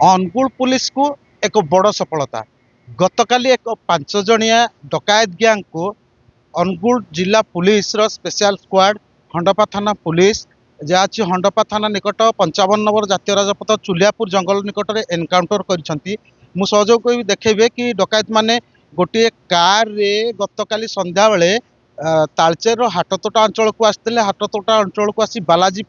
ଅନୁଗୁଳ ପୁଲିସକୁ ଏକ ବଡ଼ ସଫଳତା। ଗତକାଲି ଏକ 5 ଜଣିଆ ଡକାୟତ ଗ୍ୟାଙ୍ଗକୁ ଅନୁଗୁଳ ଜିଲ୍ଲା ପୁଲିସର ସ୍ପେଶାଲ ସ୍କ୍ୱାଡ୍ ହଣ୍ଡପା ଥାନା ପୁଲିସ ଯାହା ଅଛି ହଣ୍ଡପା ଥାନା ନିକଟ 55 ନମ୍ବର ଜାତୀୟ ରାଜପଥ ଚୁଲିଆପୁର ଜଙ୍ଗଲ ନିକଟରେ ଏନକାଉଣ୍ଟର କରିଛନ୍ତି। ମୁଁ ସହଯୋଗ କରିବି ଦେଖେଇବେ କି ଡକାୟତ ମାନେ ଗୋଟିଏ କାରରେ ଗତକାଲି ସନ୍ଧ୍ୟାବେଳେ ତାଳଚେରର ହାଟତୋଟା ଅଞ୍ଚଳକୁ ଆସିଥିଲେ। ହାଟତୋଟା ଅଞ୍ଚଳକୁ ଆସି ବାଲାଜୀ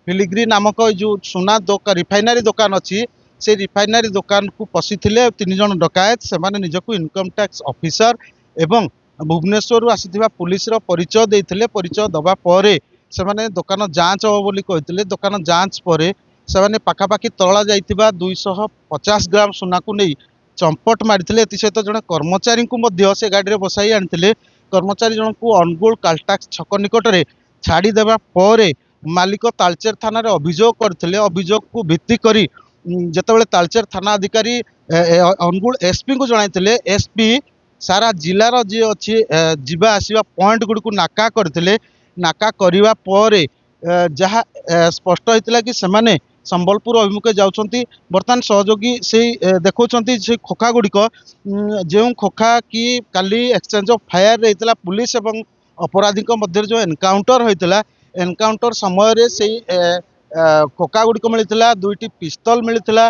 ଫିଲିଗ୍ରି ନାମକ ଏ ଯେଉଁ ସୁନା ରିଫାଇନାରୀ ଦୋକାନ ଅଛି ସେ ରିଫାଇନାରୀ ଦୋକାନକୁ ପଶିଥିଲେ 3 ଜଣ ଡକାୟତ। ସେମାନେ ନିଜକୁ ଇନକମ ଟ୍ୟାକ୍ସ ଅଫିସର ଏବଂ ଭୁବନେଶ୍ୱରରୁ ଆସିଥିବା ପୁଲିସର ପରିଚୟ ଦେଇଥିଲେ। ପରିଚୟ ଦେବା ପରେ ସେମାନେ ଦୋକାନ ଯାଞ୍ଚ ହେବ ବୋଲି କହିଥିଲେ। ଦୋକାନ ଯାଞ୍ଚ ପରେ ସେମାନେ ପାଖାପାଖି ତଳା ଯାଇଥିବା 250 ଗ୍ରାମ ସୁନାକୁ ନେଇ ଚମ୍ପଟ ମାରିଥିଲେ। ଏଥିସହିତ ଜଣେ କର୍ମଚାରୀଙ୍କୁ ମଧ୍ୟ ସେ ଗାଡ଼ିରେ ବସାଇ ଆଣିଥିଲେ। କର୍ମଚାରୀ ଜଣଙ୍କୁ ଅନୁଗୁଳ କାଲଟାକ୍ସ ଛକ ନିକଟରେ ଛାଡ଼ିଦେବା ପରେ ମାଲିକ ତାଳଚେର ଥାନାରେ ଅଭିଯୋଗ କରିଥିଲେ। ଅଭିଯୋଗକୁ ଭିତ୍ତି କରି ଯେତେବେଳେ ତାଳଚେର ଥାନା ଅଧିକାରୀ ଅନୁଗୁଳ ଏସ୍ପିଙ୍କୁ ଜଣାଇଥିଲେ, ଏସ୍ପି ସାରା ଜିଲ୍ଲାର ଯିଏ ଅଛି ଯିବା ଆସିବା ପଏଣ୍ଟ ଗୁଡ଼ିକୁ ନାକା କରିଥିଲେ। ନାକା କରିବା ପରେ ଯାହା ସ୍ପଷ୍ଟ ହୋଇଥିଲା କି ସେମାନେ ସମ୍ବଲପୁର ଅଭିମୁଖେ ଯାଉଛନ୍ତି। ବର୍ତ୍ତମାନ ସହଯୋଗୀ ସେଇ ଦେଖାଉଛନ୍ତି ସେଇ ଖୋଖା ଗୁଡ଼ିକ, ଯେଉଁ ଖୋଖା କି କାଲି ଏକ୍ସଚେଞ୍ଜ ଅଫ୍ ଫାୟାର ହେଇଥିଲା ପୁଲିସ ଏବଂ ଅପରାଧୀଙ୍କ ମଧ୍ୟରେ ଯେଉଁ ଏନକାଉଣ୍ଟର ହୋଇଥିଲା, ଏନକାଉଣ୍ଟର ସମୟରେ ସେଇ ଖୋଖା ଗୁଡ଼ିକ ମିଳିଥିଲା। 2ଟି ପିସ୍ତଲ ମିଳିଥିଲା।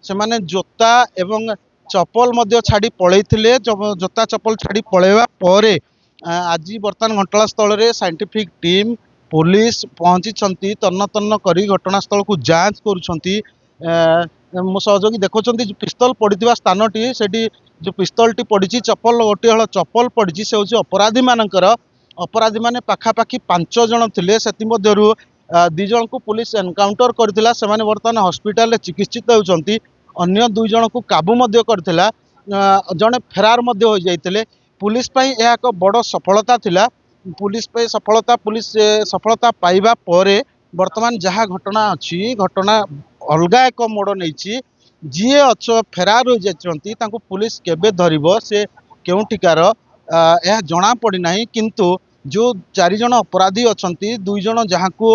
ସେମାନେ ଜୋତା ଏବଂ ଚପଲ ମଧ୍ୟ ଛାଡ଼ି ପଳେଇଥିଲେ। ଜୋତା ଚପଲ ଛାଡ଼ି ପଳେଇବା ପରେ ଆଜି ବର୍ତ୍ତମାନ ଘଟଣାସ୍ଥଳରେ ସାଇଣ୍ଟିଫିକ ଟିମ୍ ପୁଲିସ ପହଞ୍ଚିଛନ୍ତି। ତନ୍ନ ତନ୍ନ କରି ଘଟଣାସ୍ଥଳକୁ ଯାଞ୍ଚ କରୁଛନ୍ତି। ମୋ ସହଯୋଗୀ ଦେଖାଉଛନ୍ତି ଯେଉଁ ପିସ୍ତଲ ପଡ଼ିଥିବା ସ୍ଥାନଟି, ସେଠି ଯେଉଁ ପିସ୍ତଲଟି ପଡ଼ିଛି, ଚପଲ ଗୋଟିଏ ହଳ ଚପଲ ପଡ଼ିଛି, ସେ ହେଉଛି ଅପରାଧୀମାନଙ୍କର। ଅପରାଧୀମାନେ ପାଖାପାଖି 5 ଜଣ ଥିଲେ। ସେଥିମଧ୍ୟରୁ 2 ଜଣଙ୍କୁ ପୁଲିସ ଏନକାଉଣ୍ଟର କରିଥିଲା। ସେମାନେ ବର୍ତ୍ତମାନ ହସ୍ପିଟାଲରେ ଚିକିତ୍ସିତ ହେଉଛନ୍ତି। ଅନ୍ୟ 2 ଜଣଙ୍କୁ କାବୁ ମଧ୍ୟ କରିଥିଲା। ଜଣେ ଫେରାର ମଧ୍ୟ ହୋଇଯାଇଥିଲେ। ପୁଲିସ ପାଇଁ ଏହା ଏକ ବଡ଼ ସଫଳତା ଥିଲା। ପୁଲିସ ପାଇଁ ସଫଳତା, ପୁଲିସ ସଫଳତା ପାଇବା ପରେ ବର୍ତ୍ତମାନ ଯାହା ଘଟଣା ଅଛି, ଘଟଣା ଅଲଗା ଏକ ମୋଡ଼ ନେଇଛି। ଯିଏ ଫେରାର ହୋଇଯାଇଛନ୍ତି ତାଙ୍କୁ ପୁଲିସ କେବେ ଧରିବ, ସେ କେଉଁଠିକାର ଏହା ଜଣାପଡ଼ିନାହିଁ। କିନ୍ତୁ ଯେଉଁ 4 ଜଣ ଅପରାଧୀ ଅଛନ୍ତି, 2 ଜଣ ଯାହାକୁ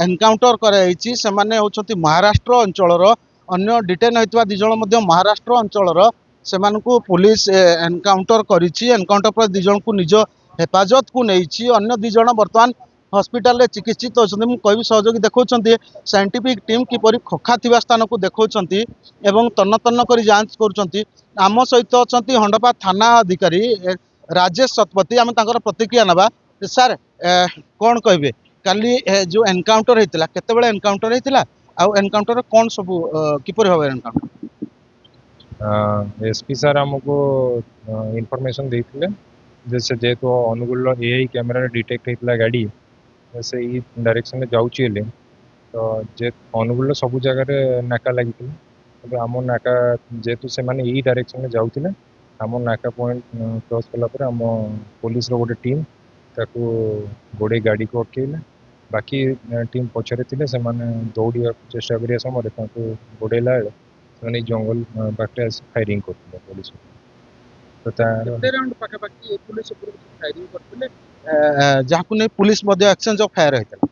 ଏନକାଉଣ୍ଟର କରାଯାଇଛି ସେମାନେ ହେଉଛନ୍ତି ମହାରାଷ୍ଟ୍ର ଅଞ୍ଚଳର। ଅନ୍ୟ ଡିଟେନ୍ ହୋଇଥିବା 2 ଜଣ ମଧ୍ୟ ମହାରାଷ୍ଟ୍ର ଅଞ୍ଚଳର। ସେମାନଙ୍କୁ ପୁଲିସ ଏନକାଉଣ୍ଟର କରିଛି। ଏନକାଉଣ୍ଟର ପରେ 2 ଜଣଙ୍କୁ ନିଜ ହେଫାଜତକୁ ନେଇଛି। ଅନ୍ୟ 2 ଜଣ ବର୍ତ୍ତମାନ ହସ୍ପିଟାଲରେ ଚିକିତ୍ସିତ ଅଛନ୍ତି। ମୁଁ କହିବି ସହଯୋଗୀ ଦେଖାଉଛନ୍ତି ସାଇଣ୍ଟିଫିକ ଟିମ୍ କିପରି ଖୋଖା ଥିବା ସ୍ଥାନକୁ ଦେଖାଉଛନ୍ତି ଏବଂ ତନ୍ନ ତନ୍ନ କରି ଯାଞ୍ଚ କରୁଛନ୍ତି। ଆମ ସହିତ ଅଛନ୍ତି ହଣ୍ଡପା ଥାନା ଅଧିକାରୀ ରାଜେଶ ଶତପଥୀ। ଆମେ ତାଙ୍କର ପ୍ରତିକ୍ରିୟା ନେବା। ସାର୍, କ'ଣ କହିବେ? କାଲି ଯେଉଁ ଏନକାଉଣ୍ଟର ହେଇଥିଲା, କେତେବେଳେ ଏନକାଉଣ୍ଟର ହେଇଥିଲା ଆଉ ଏନକାଉଣ୍ଟର କ'ଣ ସବୁ କିପରି ଭାବରେ ଏନକାଉଣ୍ଟର? एसपी ସାର୍ ଆମକୁ ଇନଫର୍ମେସନ୍ ଦେଇଥିଲେ ଯେ ସେ ଯେହେତୁ ଅନୁଗୁଳର ଏଆଇ କ୍ୟାମେରାରେ ଡିଟେକ୍ଟ ହେଇଥିଲା ଗାଡ଼ି ସେଇ ଡାଇରେକ୍ସନରେ ଯାଉଛି ହେଲେ, ତ ଅନୁଗୁଳର ସବୁ ଜାଗାରେ ନାକା ଲାଗିଥିଲା। କିନ୍ତୁ ଆମ ନାକା ଯେହେତୁ ସେମାନେ ଏଇ ଡାଇରେକ୍ସନରେ ଯାଉଥିଲେ, ଆମ ନାକା ପଏଣ୍ଟ କ୍ରସ୍ କଲା ପରେ ଆମ ପୋଲିସର ଗୋଟେ ଟିମ୍ ତାକୁ ଗୋଡ଼େଇ ଗାଡ଼ିକୁ ଅଟକେଇଲେ। ବାକି ଟିମ୍ ପଛରେ ଥିଲେ, ସେମାନେ ଦୌଡ଼ିବାକୁ ଚେଷ୍ଟା କରିବା ସମୟରେ ତାଙ୍କୁ ଗୋଡ଼େଇଲା ବେଳେ ସେମାନେ ଏଇ ଜଙ୍ଗଲ ପାଖରେ ଆସି ଫାୟାରିଂ କରୁଥିଲେ ପୋଲିସ। ଯାହାକୁ ନେଇ ପୁଲିସ ମଧ୍ୟ ଏକ୍ସଚେଞ୍ଜ ଅଫ୍ ଫାୟାର ହେଇଥିଲା।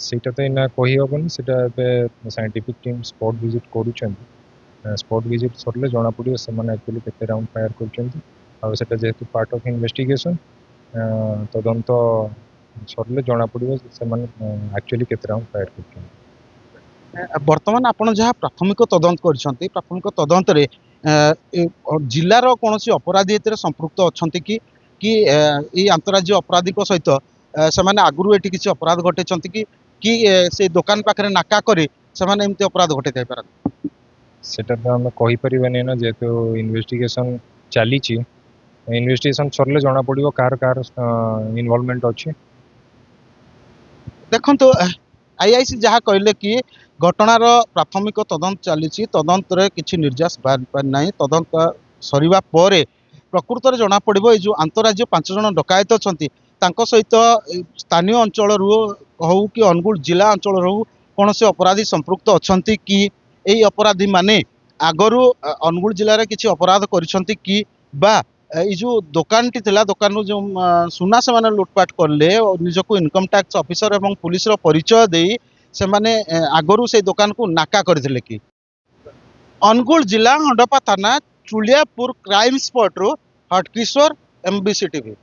ସେଇଟା ତ ଏଇନା କହିହେବନି। ସେଇଟା ଏବେ ସାଇଣ୍ଟିଫିକ ଟିମ୍ ସ୍ପଟ୍ ଭିଜିଟ୍ କରୁଛନ୍ତି। ସ୍ପଟ୍ ଭିଜିଟ୍ ସରିଲେ ଜଣାପଡ଼ିବ ସେମାନେ ଆକ୍ଚୁଆଲି କେତେ ରାଉଣ୍ଡ ଫାୟାର କରୁଛନ୍ତି। ଆଉ ସେଇଟା ଯେହେତୁ ପାର୍ଟ ଅଫ୍ ଇନଭେଷ୍ଟିଗେସନ୍, ତଦନ୍ତ ସରିଲେ ଜଣାପଡ଼ିବ ସେମାନେ ଆକ୍ଚୁଆଲି କେତେ ରାଉଣ୍ଡ ଫାୟାର କରୁଛନ୍ତି। ବର୍ତ୍ତମାନ ଆପଣ ଯାହା ପ୍ରାଥମିକ ତଦନ୍ତ କରିଛନ୍ତି, ପ୍ରାଥମିକ ତଦନ୍ତରେ ଜିଲ୍ଲାର କୌଣସି ଅପରାଧୀ ଏଥିରେ ସମ୍ପୃକ୍ତ ଅଛନ୍ତି କି କି ଏଇ ଆନ୍ତଃରାଜ୍ୟ ଅପରାଧୀଙ୍କ ସହିତ ସେମାନେ ଆଗରୁ ଏଠି କିଛି ଅପରାଧ ଘଟାଇଛନ୍ତି କି କି ସେ ଦୋକାନ ପାଖରେ ନାକା କରି ସେମାନେ ଏମିତି ଅପରାଧ ଘଟାଇ ଥାଇପାରନ୍ତି? ସେଟା ତ ଆମେ କହିପାରିବାନି ନା, ଯେହେତୁ ଇନଭେଷ୍ଟିଗେସନ୍ ଚାଲିଛି। ଇନଭେଷ୍ଟିଗେସନ୍ ସରିଲେ ଜଣାପଡ଼ିବ କାହାର ଇନଭଲଭମେଣ୍ଟ ଅଛି। ଦେଖନ୍ତୁ, ଆଇଆଇସି ଯାହା କହିଲେ କି ଘଟଣାର ପ୍ରାଥମିକ ତଦନ୍ତ ଚାଲିଛି, ତଦନ୍ତରେ କିଛି ନିର୍ଯାସ ବାହାରି ନାହିଁ। ତଦନ୍ତ ସରିବା ପରେ ପ୍ରକୃତରେ ଜଣାପଡ଼ିବ ଏଇ ଯେଉଁ ଆନ୍ତଃରାଜ୍ୟ 5 ଜଣ ଡକାୟତ ଅଛନ୍ତି ତାଙ୍କ ସହିତ ସ୍ଥାନୀୟ ଅଞ୍ଚଳରୁ ହଉ କି ଅନୁଗୁଳ ଜିଲ୍ଲା ଅଞ୍ଚଳରୁ ହଉ କୌଣସି ଅପରାଧୀ ସମ୍ପୃକ୍ତ ଅଛନ୍ତି କି, ଏଇ ଅପରାଧୀମାନେ ଆଗରୁ ଅନୁଗୁଳ ଜିଲ୍ଲାରେ କିଛି ଅପରାଧ କରିଛନ୍ତି କି, ବା ଏଇ ଯେଉଁ ଦୋକାନଟି ଥିଲା ଦୋକାନରୁ ଯେଉଁ ସୁନା ସେମାନେ ଲୁଟପାଟ କଲେ, ନିଜକୁ ଇନକମ ଟ୍ୟାକ୍ସ ଅଫିସର ଏବଂ ପୁଲିସର ପରିଚୟ ଦେଇ ସେମାନେ ଆଗରୁ ସେଇ ଦୋକାନକୁ ନାକା କରିଥିଲେ କି? ଅନୁଗୁଳ ଜିଲ୍ଲା ହଣ୍ଡପା ଥାନା ଚୁଳିଆପୁର କ୍ରାଇମ ସ୍ପଟରୁ ହଟକିଶୋର MBC TV।